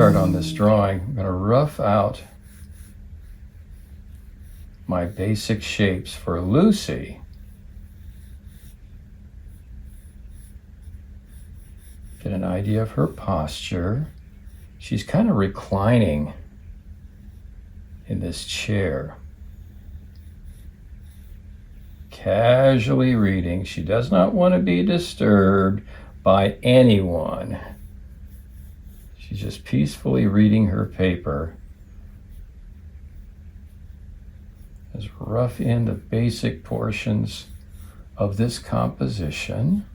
start on this drawing. I'm going to rough out my basic shapes for Lucy. Get an idea of her posture. She's kind of reclining in this chair, casually reading. She does not want to be disturbed by anyone. She's just peacefully reading her paper. Just rough in the basic portions of this composition.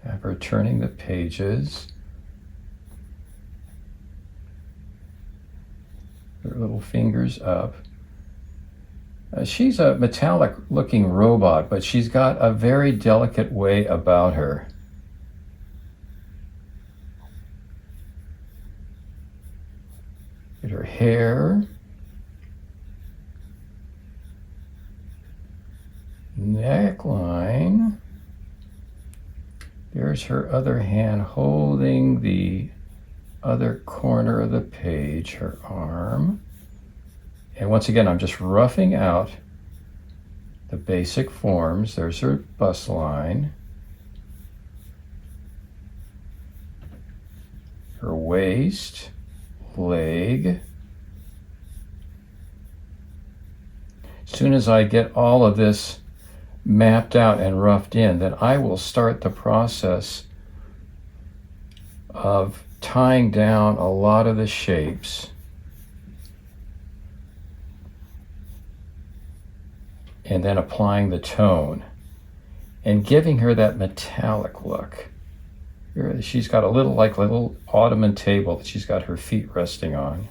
Have her turning the pages. Her little fingers up. She's a metallic looking robot, but she's got a very delicate way about her. Get her hair, neckline. There's her other hand holding the other corner of the page, her arm. And once again, I'm just roughing out the basic forms. There's her bust line, her waist, leg. As soon as I get all of this mapped out and roughed in, then I will start the process of tying down a lot of the shapes and then applying the tone and giving her that metallic look. Here, she's got a little ottoman table that she's got her feet resting on.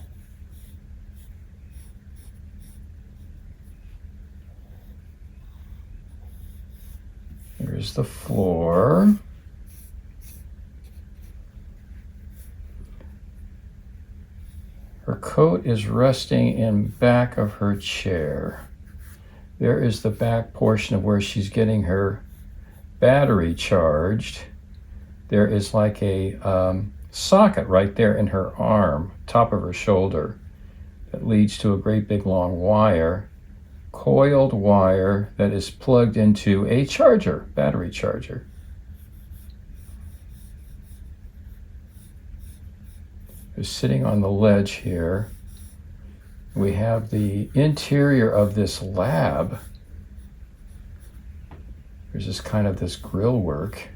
Here's the floor. Her coat is resting in back of her chair. There is the back portion of where she's getting her battery charged. There is like a socket right there in her arm, top of her shoulder, that leads to a great big long wire, coiled wire that is plugged into a charger, battery charger. We're sitting on the ledge here. We have the interior of this lab. There's just kind of this grill work.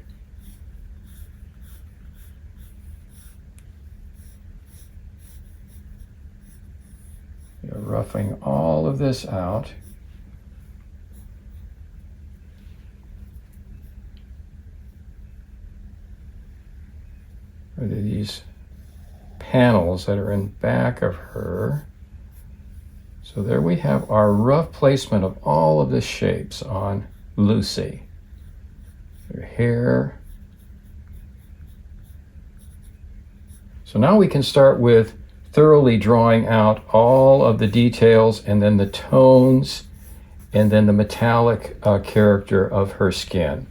You're roughing all of this out. There are these panels that are in back of her. So there we have our rough placement of all of the shapes on Lucy. Her hair. So now we can start with thoroughly drawing out all of the details and then the tones and then the metallic character of her skin.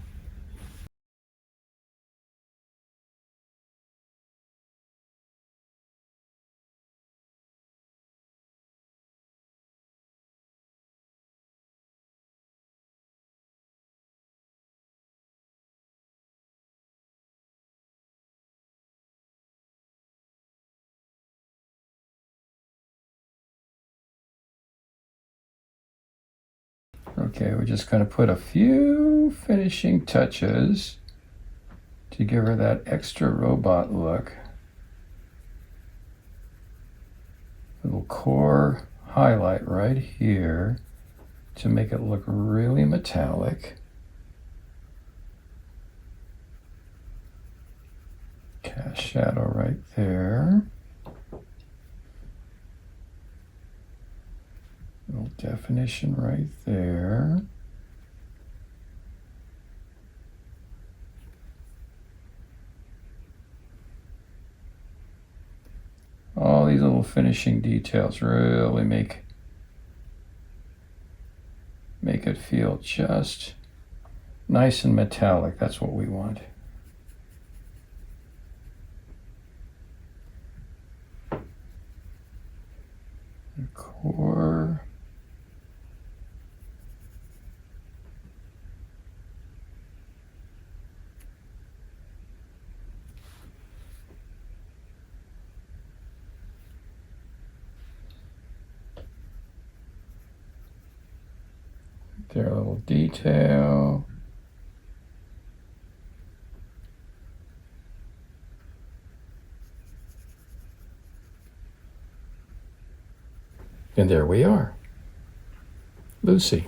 Okay, we're just going to put a few finishing touches to give her that extra robot look. Little core highlight right here to make it look really metallic. Cast shadow right there. Little definition right there. All these little finishing details really make it feel just nice and metallic. That's what we want. Core. There, a little detail. And there we are. Lucy.